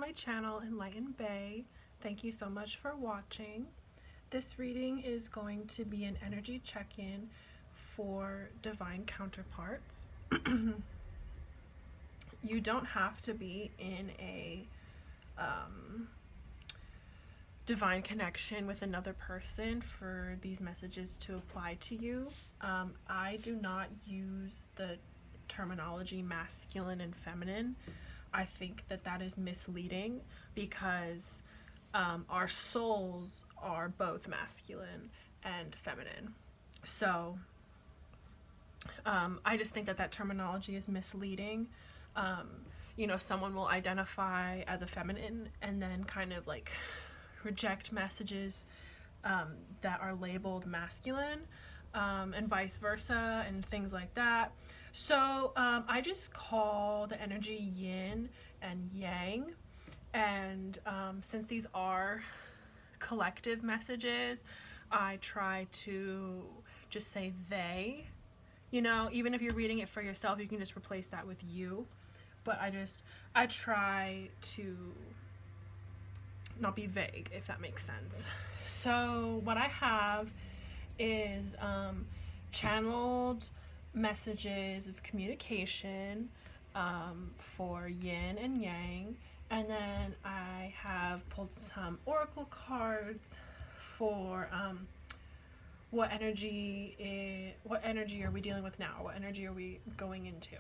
my channel, Enlightened Bay. Thank you so much for watching. This reading is going to be an energy check-in for divine counterparts. You don't have to be in a divine connection with another person for these messages to apply to you. I do not use the terminology masculine and feminine. I think that that is misleading because our souls are both masculine and feminine. So I just think that that terminology is misleading. You know, someone will identify as a feminine and then kind of like reject messages that are labeled masculine, and vice versa, and things like that. So I just call the energy yin and yang, and since these are collective messages, I try to just say they. You know, even if you're reading it for yourself, you can just replace that with you. But I try to not be vague, if that makes sense. So what I have is channeled messages of communication for yin and yang, and then I have pulled some oracle cards for what energy are we dealing with now? What energy are we going into?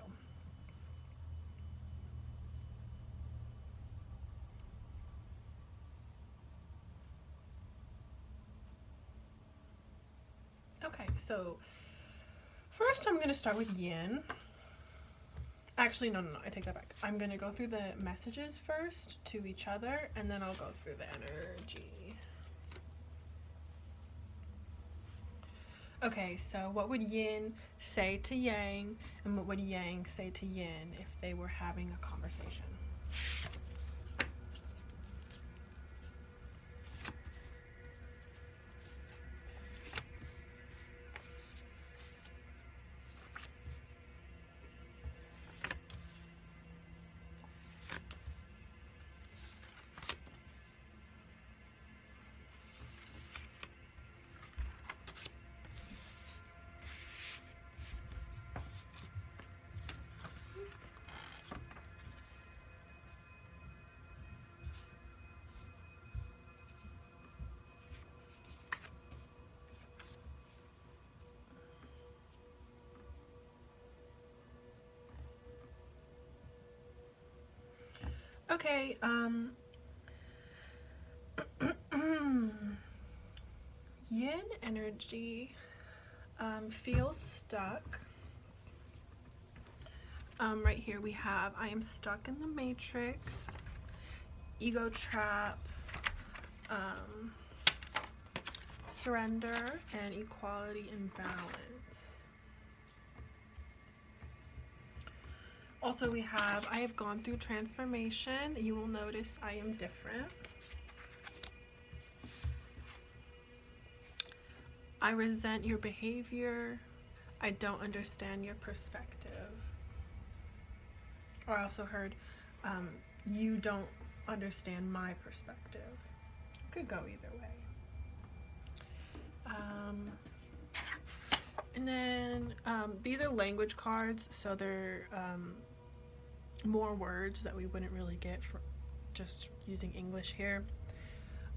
Okay, so first I'm going to start with yin. Actually, no, I take that back. I'm going to go through the messages first to each other, and then I'll go through the energy. Okay, so what would yin say to yang, and what would yang say to yin if they were having a conversation? Okay, yin energy feels stuck. Right here we have I am stuck in the matrix, ego trap, surrender, and equality and balance. Also we have I have gone through transformation. You will notice I am different. I resent your behavior. I don't understand your perspective. Or I also heard you don't understand my perspective. Could go either way. And then these are language cards, so they're more words that we wouldn't really get for just using English here.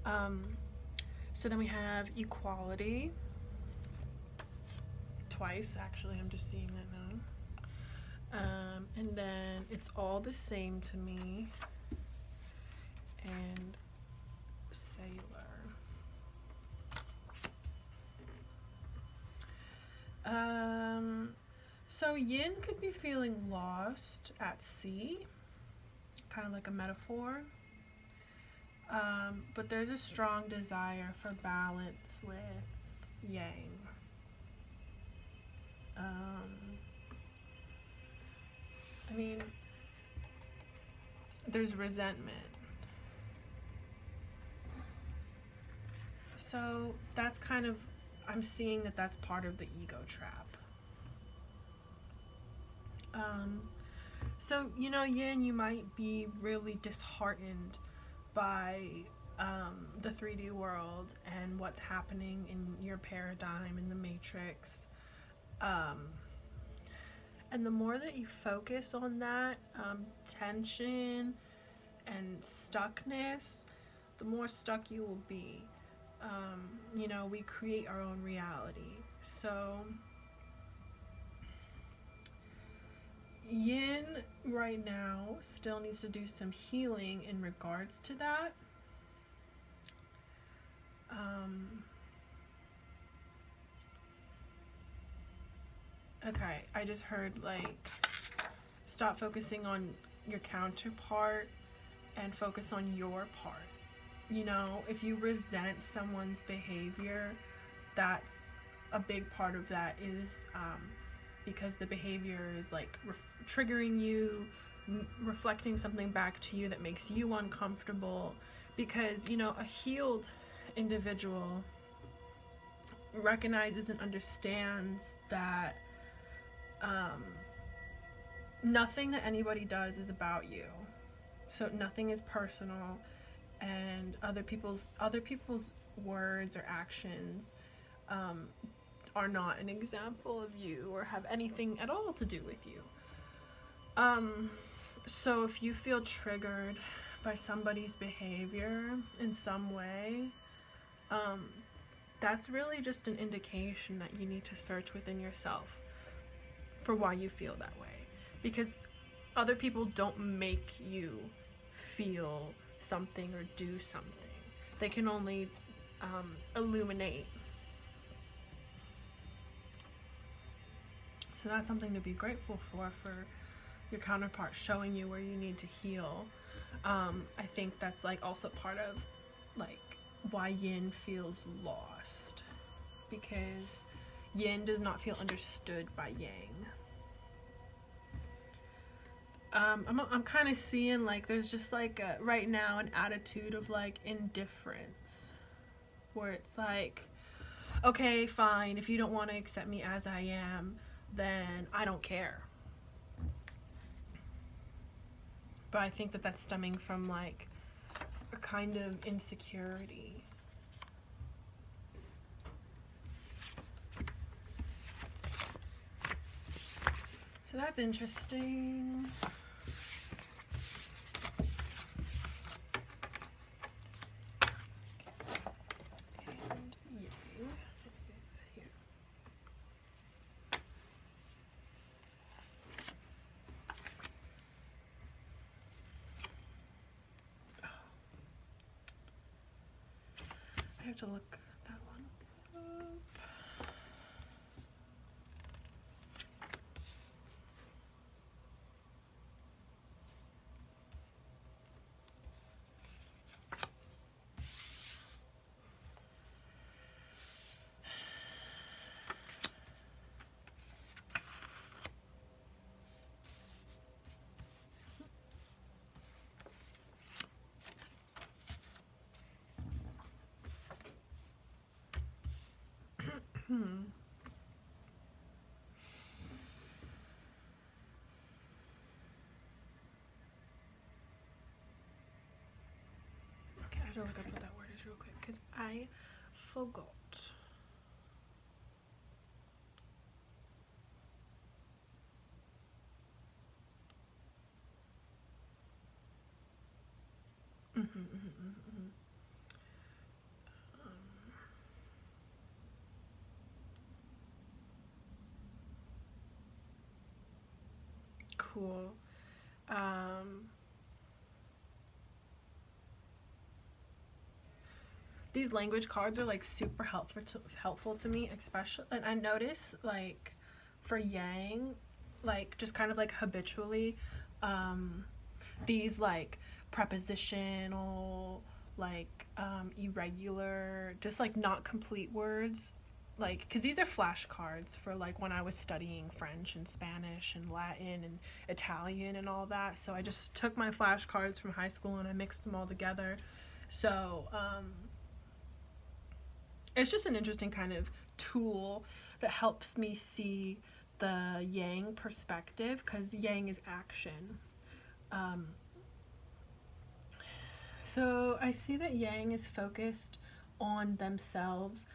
So then we have equality. Twice, actually, I'm just seeing that now. And then it's all the same to me, and sailor. So yin could be feeling lost at sea, kind of like a metaphor, but there's a strong desire for balance with yang. I mean, there's resentment. So that's kind of, I'm seeing that that's part of the ego trap. So, yin, you might be really disheartened by the 3D world and what's happening in your paradigm in the matrix. Um, and the more that you focus on that tension and stuckness, the more stuck you will be. We create our own reality. So, yin right now still needs to do some healing in regards to that. Okay, I just heard stop focusing on your counterpart and focus on your part. If you resent someone's behavior, that's a big part of that is because the behavior is triggering you, reflecting something back to you that makes you uncomfortable. Because, a healed individual recognizes and understands that nothing that anybody does is about you. So nothing is personal, and other people's words or actions are not an example of you or have anything at all to do with you. So if you feel triggered by somebody's behavior in some way, that's really just an indication that you need to search within yourself for why you feel that way. Because other people don't make you feel something or do something. They can only illuminate. So that's something to be grateful for your counterpart showing you where you need to heal. I think that's also part of why yin feels lost, because yin does not feel understood by yang. I'm kind of seeing there's just right now an attitude of indifference, where it's okay, fine, if you don't want to accept me as I am, then I don't care. But I think that that's stemming from a kind of insecurity. So that's interesting. I have to look that one up. Okay, I have to look up what that word is real quick because I forgot. Cool. These language cards are super helpful to me, especially, and I notice for yang, just kind of habitually, these prepositional, irregular, just not complete words, because these are flashcards for when I was studying French and Spanish and Latin and Italian and all that. So I just took my flashcards from high school and I mixed them all together. So it's just an interesting kind of tool that helps me see the yang perspective, because yang is action. Um, so I see that yang is focused on themselves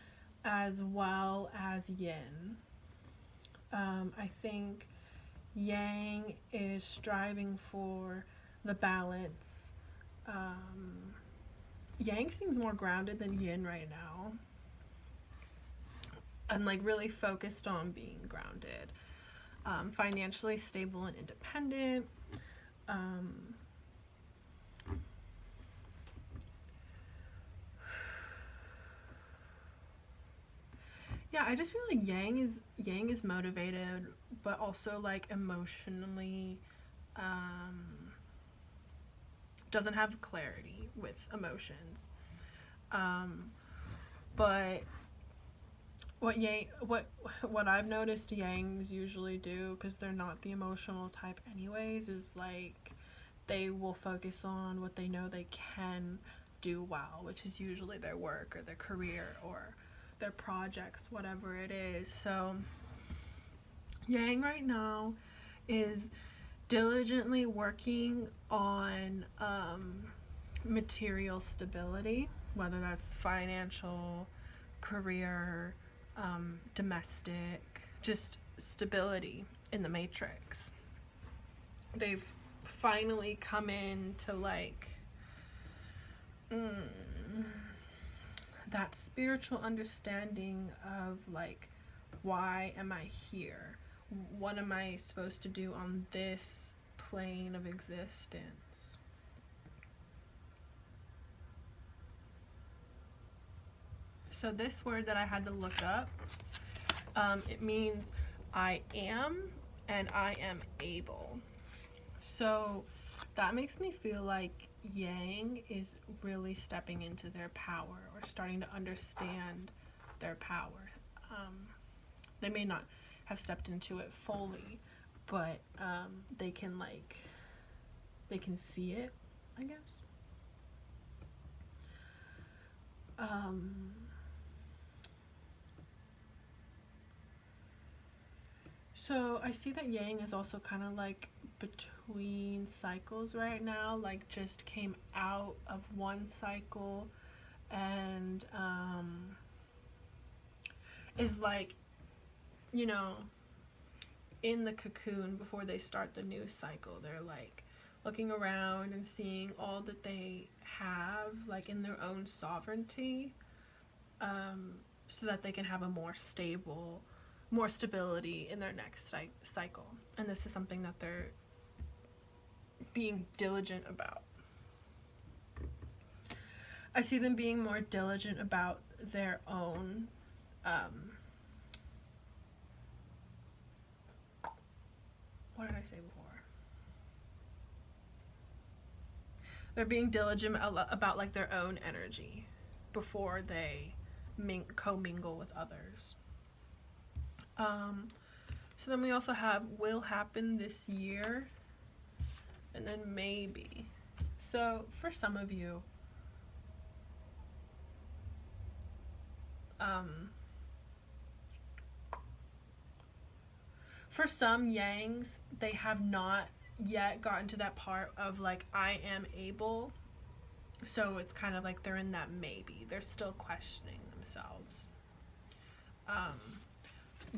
as well as yin. I think yang is striving for the balance. Yang seems more grounded than yin right now, and like really focused on being grounded, financially stable and independent. Yeah, I just feel like yang is motivated, but also like emotionally doesn't have clarity with emotions. But what I've noticed yangs usually do, because they're not the emotional type anyways, is like they will focus on what they know they can do well, which is usually their work or their career or their projects, whatever it is. So yang right now is diligently working on material stability, whether that's financial, career, domestic, just stability in the matrix. They've finally come into like that spiritual understanding of like, why am I here? What am I supposed to do on this plane of existence? So this word that I had to look up, it means I am and I am able. So that makes me feel like yang is really stepping into their power, or starting to understand their power. They may not have stepped into it fully, but they can see it, I guess. So I see that yang is also kind of like between cycles right now, like just came out of one cycle and is like, in the cocoon before they start the new cycle. They're like looking around and seeing all that they have, like in their own sovereignty, so that they can have a more stability in their next cycle. And this is something that they're being diligent about. I see them being more diligent about their own what did I say before? They're being diligent about like their own energy before they commingle with others. So then we also have will happen this year, and then maybe. So for some of you, for some yangs, they have not yet gotten to that part of like, I am able. So it's kind of like they're in that maybe. They're still questioning themselves.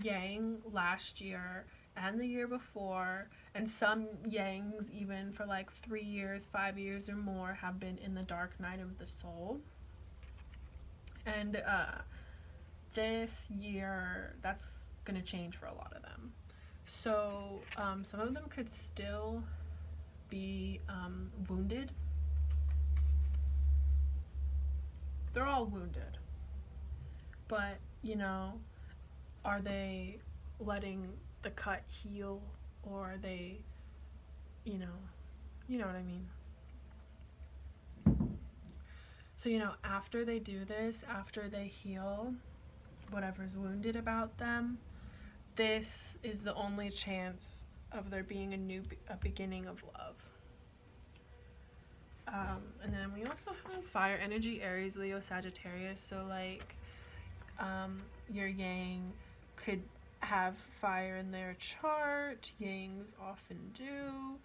Yang last year and the year before, and some yangs even for like 3 years, 5 years or more, have been in the dark night of the soul. And this year, that's gonna change for a lot of them. So some of them could still be wounded. They're all wounded, but are they letting the cut heal, or are they, you know what I mean? So after they do this, after they heal whatever's wounded about them, this is the only chance of there being a beginning of love. And then we also have fire energy, Aries, Leo, Sagittarius. So like your yang could have fire in their chart. Yangs often do.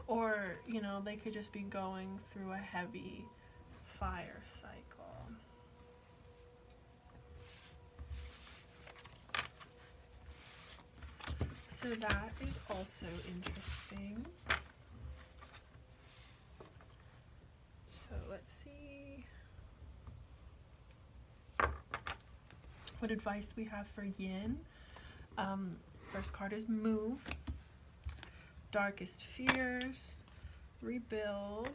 Or, you know, they could just be going through a heavy fire cycle. So that is also interesting. So let's see what advice we have for yin. First card is move, darkest fears, rebuild,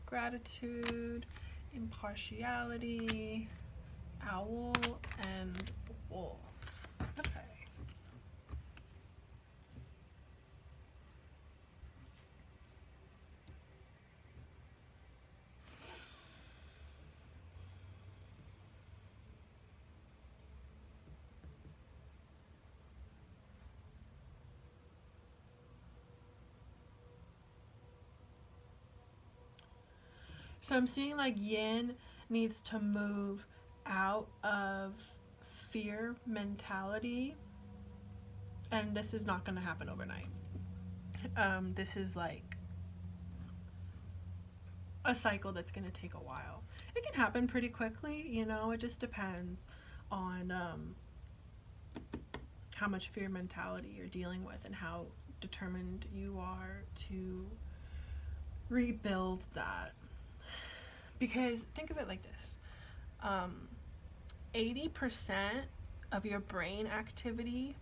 gratitude, impartiality, owl, and wolf. Okay. So I'm seeing like yin needs to move out of fear mentality, and this is not going to happen overnight. This is like a cycle that's going to take a while. It can happen pretty quickly, you know, it just depends on how much fear mentality you're dealing with and how determined you are to rebuild that. Because think of it like this, 80% of your brain activity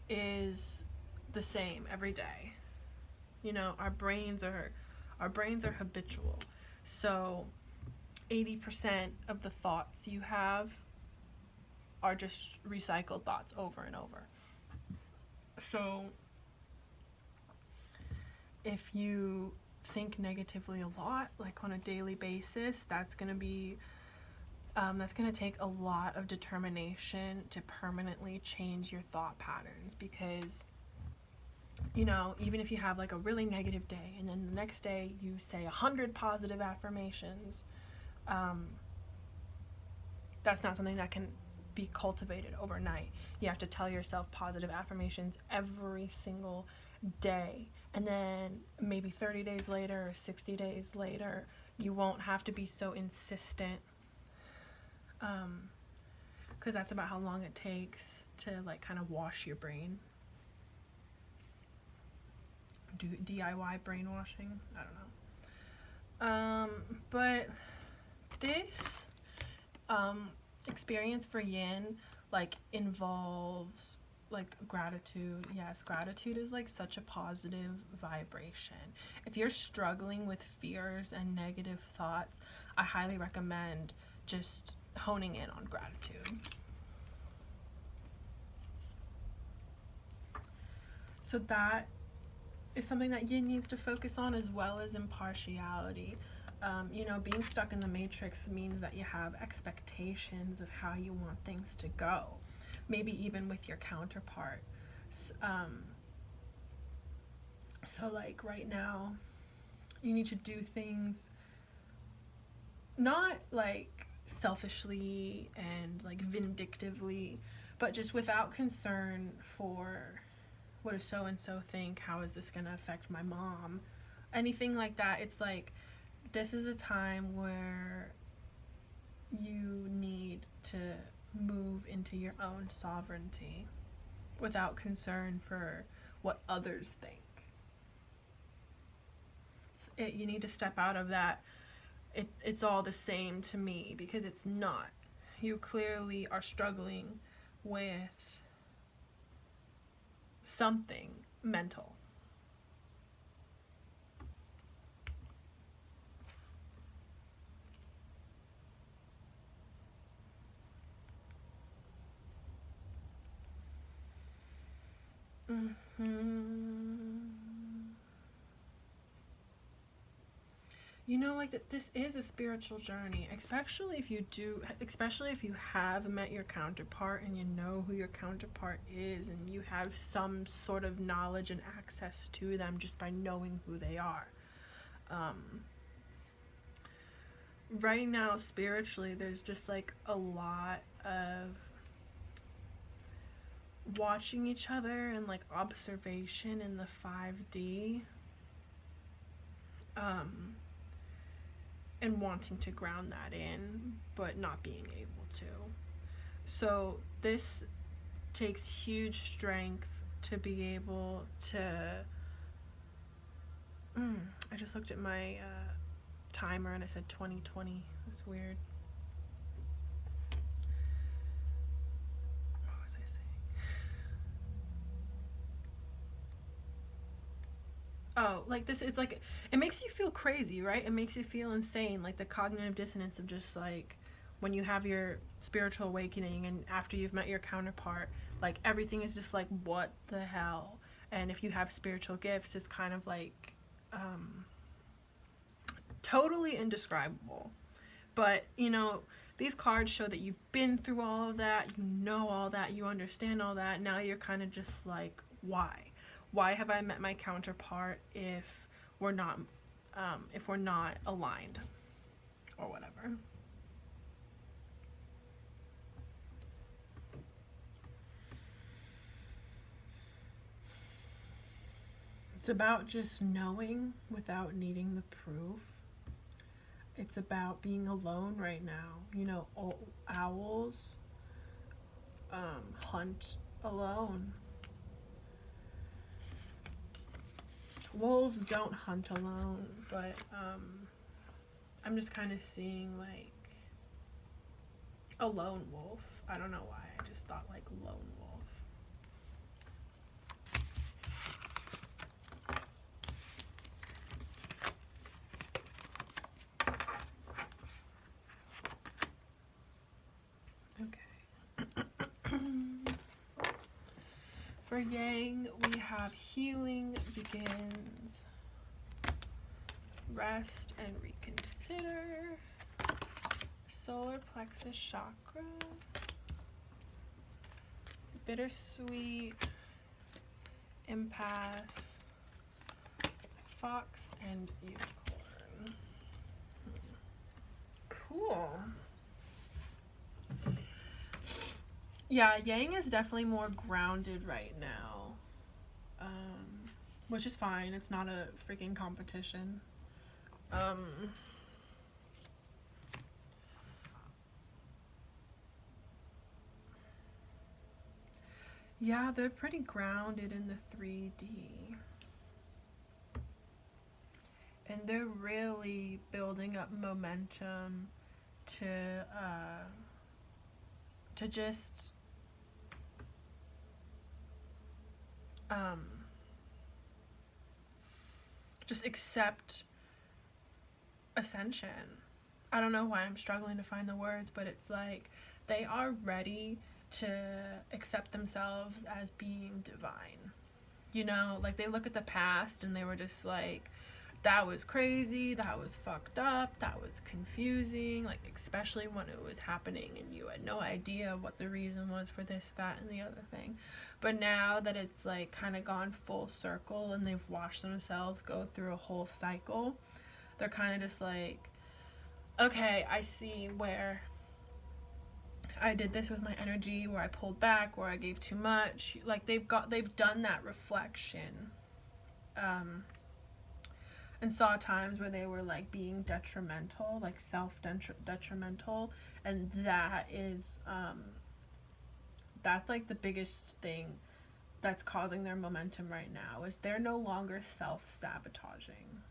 is the same every day. You know, our brains are habitual. So 80% of the thoughts you have are just recycled thoughts over and over. So if you think negatively a lot, like on a daily basis, that's going to take a lot of determination to permanently change your thought patterns. Because, you know, even if you have like a really negative day and then the next day you say 100 positive affirmations, that's not something that can be cultivated overnight. You have to tell yourself positive affirmations every single day, and then maybe 30 days later or 60 days later you won't have to be so insistent, because that's about how long it takes to like kind of wash your brain. Do DIY brainwashing, I don't know. But this experience for yin like involves like gratitude. Yes, gratitude is like such a positive vibration. If you're struggling with fears and negative thoughts, I highly recommend just honing in on gratitude. So that is something that yin needs to focus on, as well as impartiality. You know, being stuck in the matrix means that you have expectations of how you want things to go, maybe even with your counterpart. So like right now, you need to do things not like selfishly and like vindictively, but just without concern for what does so and so think, how is this going to affect my mom, anything like that. It's like, this is a time where you need to move into your own sovereignty without concern for what others think. You need to step out of that it's all the same to me, because it's not. You clearly are struggling with something mental. You know, like this is a spiritual journey, especially if you have met your counterpart and you know who your counterpart is, and you have some sort of knowledge and access to them just by knowing who they are. right now spiritually there's just like a lot of watching each other and like observation in the 5D, um and wanting to ground that in but not being able to. So this takes huge strength to be able to I just looked at my timer and I said 2020. That's weird. What was I saying? Oh, like this is like, it makes you feel crazy, right? It makes you feel insane, like the cognitive dissonance of just like when you have your spiritual awakening and after you've met your counterpart, like everything is just like, what the hell? And if you have spiritual gifts, it's kind of like totally indescribable. But you know, these cards show that you've been through all of that, you know all that, you understand all that. Now you're kind of just like, why have I met my counterpart we're not if we're not aligned or whatever. It's about just knowing without needing the proof. It's about being alone right now. You know, owls hunt alone. Wolves don't hunt alone, but I'm just kind of seeing like a lone wolf. I don't know why. I just thought like lone wolf. Okay. For Yang, we have healing begins, rest and reconsider, solar plexus chakra, bittersweet, impasse, fox, and unicorn. Cool. Yeah, Yang is definitely more grounded right now, which is fine. It's not a freaking competition. Yeah, they're pretty grounded in the 3D. And they're really building up momentum to just accept ascension. I don't know why I'm struggling to find the words, but it's like they are ready to accept themselves as being divine. You know, like they look at the past and they were just like, that was crazy, that was fucked up, that was confusing, like especially when it was happening and you had no idea what the reason was for this, that, and the other thing. But now that it's like kind of gone full circle and they've watched themselves go through a whole cycle, they're kind of just like, okay, I see where I did this with my energy, where I pulled back, where I gave too much. Like they've done that reflection, and saw times where they were like being detrimental, like detrimental, and that is that's like the biggest thing that's causing their momentum right now, is they're no longer self-sabotaging.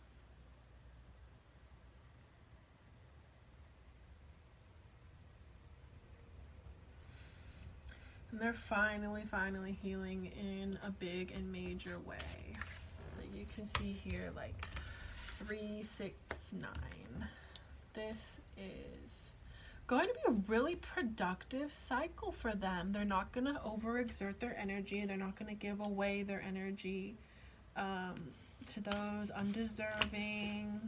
And they're finally healing in a big and major way. Like you can see here, like 3, 6, 9. This is going to be a really productive cycle for them. They're not going to overexert their energy. They're not going to give away their energy to those undeserving.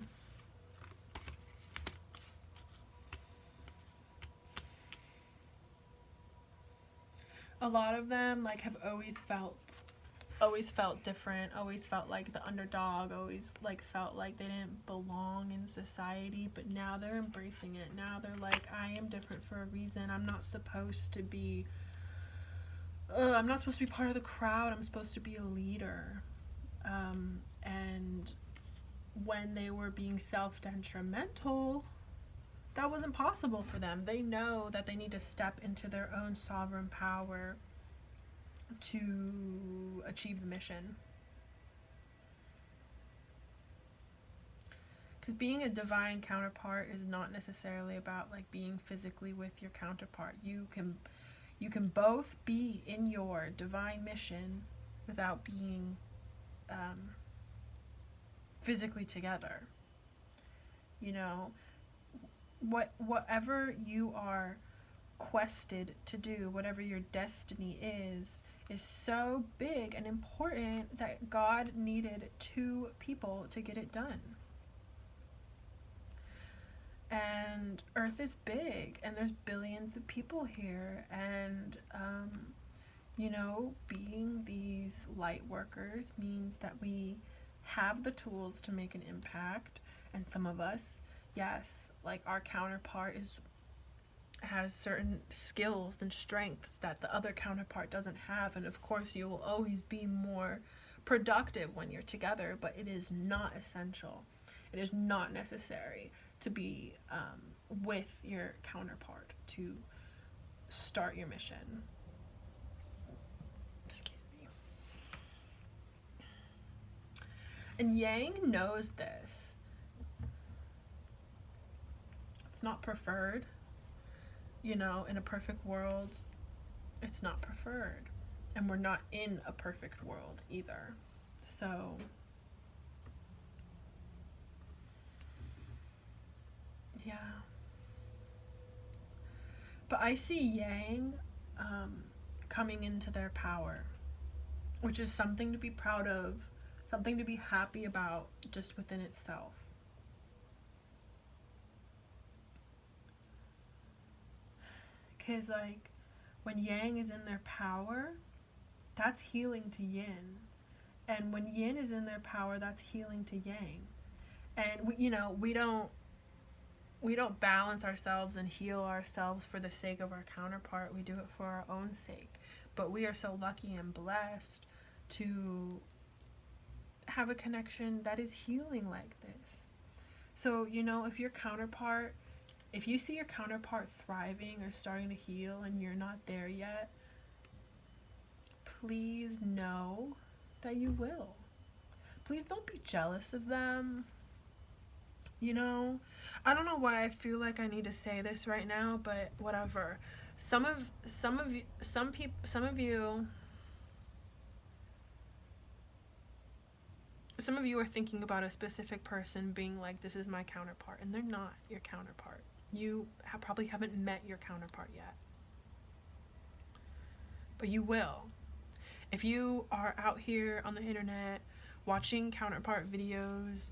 A lot of them like have always felt always felt different, always felt like the underdog, always like felt like they didn't belong in society, but now they're embracing it. Now they're like, I am different for a reason. I'm not supposed to be part of the crowd. I'm supposed to be a leader. And when they were being self-detrimental, that wasn't possible for them. They know that they need to step into their own sovereign power to achieve the mission. Because being a divine counterpart is not necessarily about like being physically with your counterpart. You can both be in your divine mission without being physically together. You know, whatever you are quested to do, whatever your destiny is so big and important that God needed two people to get it done. And Earth is big, and there's billions of people here, and you know, being these light workers means that we have the tools to make an impact. And some of us, yes, like our counterpart has certain skills and strengths that the other counterpart doesn't have, and of course you will always be more productive when you're together, but it is not essential. It is not necessary to be with your counterpart to start your mission. Excuse me. And Yang knows this. It's not preferred. You know, in a perfect world, it's not preferred. And we're not in a perfect world either. So, yeah. But I see Yang coming into their power, which is something to be proud of, something to be happy about just within itself. Because, like, when Yang is in their power, that's healing to Yin. And when Yin is in their power, that's healing to Yang. And, we don't balance ourselves and heal ourselves for the sake of our counterpart. We do it for our own sake. But we are so lucky and blessed to have a connection that is healing like this. So, if you see your counterpart thriving or starting to heal and you're not there yet, please know that you will. Please don't be jealous of them. I don't know why I feel like I need to say this right now, but whatever. Some of you are thinking about a specific person being like, this is my counterpart, and they're not your counterpart. You probably haven't met your counterpart yet. But you will. If you are out here on the internet watching counterpart videos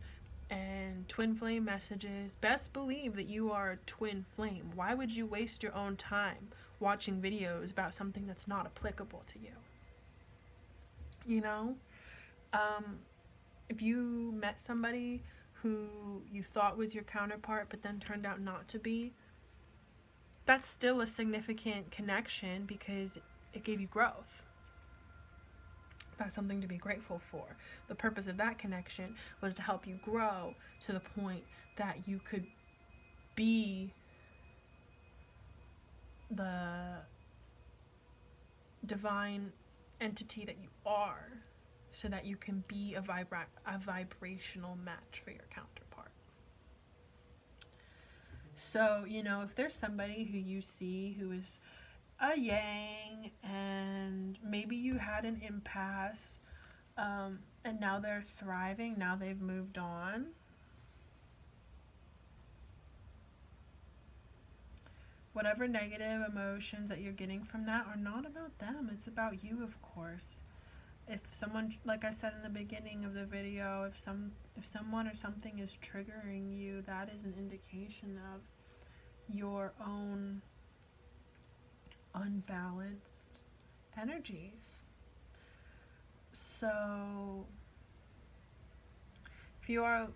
and twin flame messages, best believe that you are a twin flame. Why would you waste your own time watching videos about something that's not applicable to you? If you met somebody who you thought was your counterpart but then turned out not to be, that's still a significant connection because it gave you growth. That's something to be grateful for. The purpose of that connection was to help you grow to the point that you could be the divine entity that you are, so that you can be a vibrational match for your counterpart. So, if there's somebody who you see who is a Yang and maybe you had an impasse and now they're thriving, now they've moved on, whatever negative emotions that you're getting from that are not about them. It's about you, of course. If someone, like I said in the beginning of the video, if someone or something is triggering you, that is an indication of your own unbalanced energies. So if you are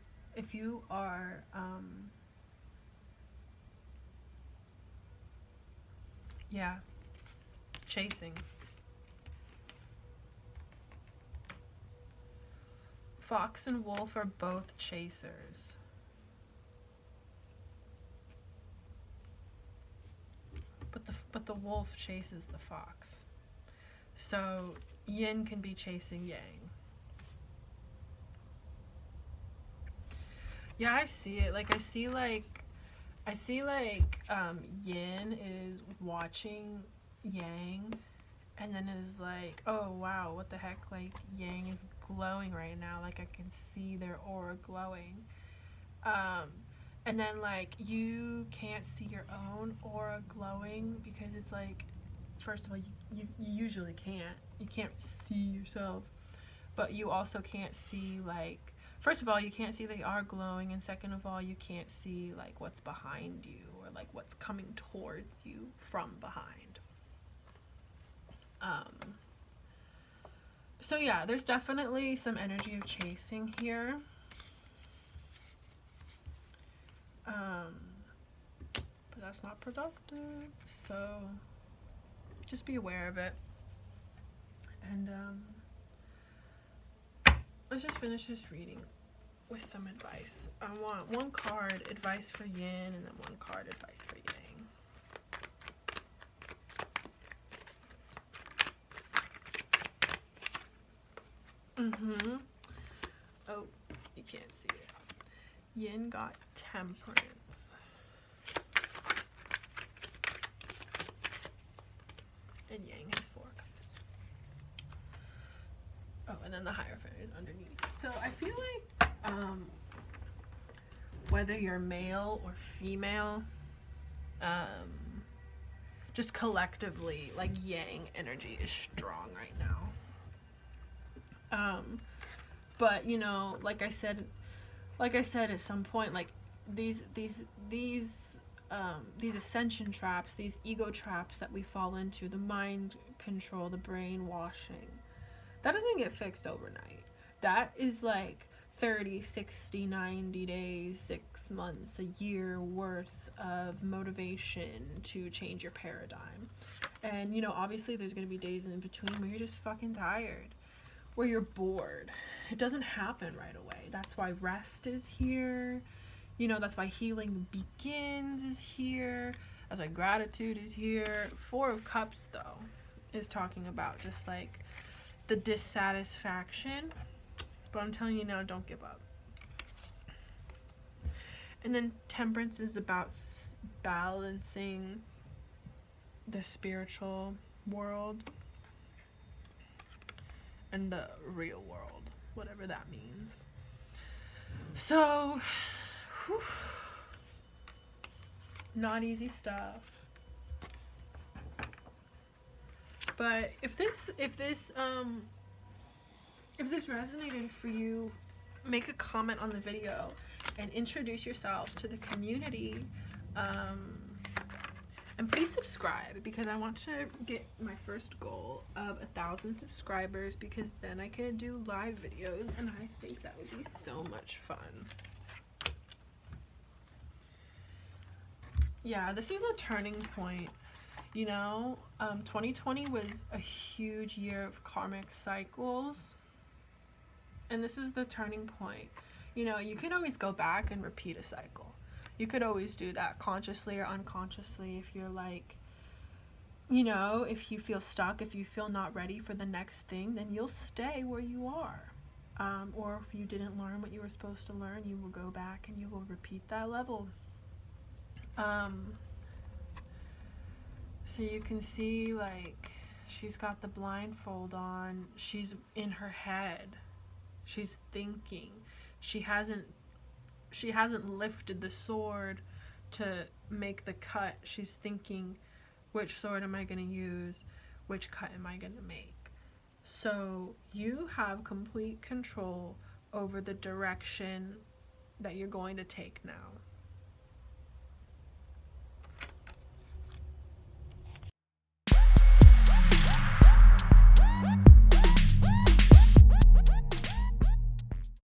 yeah, chasing. Fox and wolf are both chasers. But the wolf chases the fox. So yin can be chasing yang. Yeah, I see it. Like I see yin is watching yang, and then is like, oh wow, what the heck, like yang is glowing right now, like I can see their aura glowing. And then like you can't see your own aura glowing because it's like, first of all, you usually you can't see yourself, but you also can't see, like, first of all, you can't see they are glowing, and second of all, you can't see like what's behind you or like what's coming towards you from behind. So yeah, there's definitely some energy of chasing here. But that's not productive, so just be aware of it. And let's just finish this reading with some advice. I want one card advice for yin and then one card advice for yang. Oh, you can't see it. Yin got temperance. And yang has 4 cups. Oh, and then the Hierophant is underneath. So I feel like whether you're male or female, just collectively, like yang energy is strong right now. But you know, like I said at some point, like these ascension traps, these ego traps that we fall into, the mind control, the brainwashing, that doesn't get fixed overnight. That is like 30, 60, 90 days, 6 months, a year worth of motivation to change your paradigm. And you know, obviously there's going to be days in between where you're just fucking tired, where you're bored. It doesn't happen right away. That's why rest is here. You know, that's why healing begins is here. That's why gratitude is here. 4 of Cups, though, is talking about just like the dissatisfaction. But I'm telling you now, don't give up. And then Temperance is about balancing the spiritual world and the real world, whatever that means. So, whew, not easy stuff. But if this resonated for you, make a comment on the video and introduce yourself to the community. And please subscribe, because I want to get my first goal of 1,000 subscribers, because then I can do live videos, and I think that would be so much fun. Yeah, this is a turning point. You know, 2020 was a huge year of karmic cycles, and this is the turning point. You know, you can always go back and repeat a cycle. You could always do that consciously or unconsciously if you're like, you know, if you feel stuck, if you feel not ready for the next thing, then you'll stay where you are. Or if you didn't learn what you were supposed to learn, you will go back and you will repeat that level. So you can see, like, she's got the blindfold on. She's in her head. She's thinking. She hasn't lifted the sword to make the cut. She's thinking, which sword am I going to use? Which cut am I going to make? So you have complete control over the direction that you're going to take now.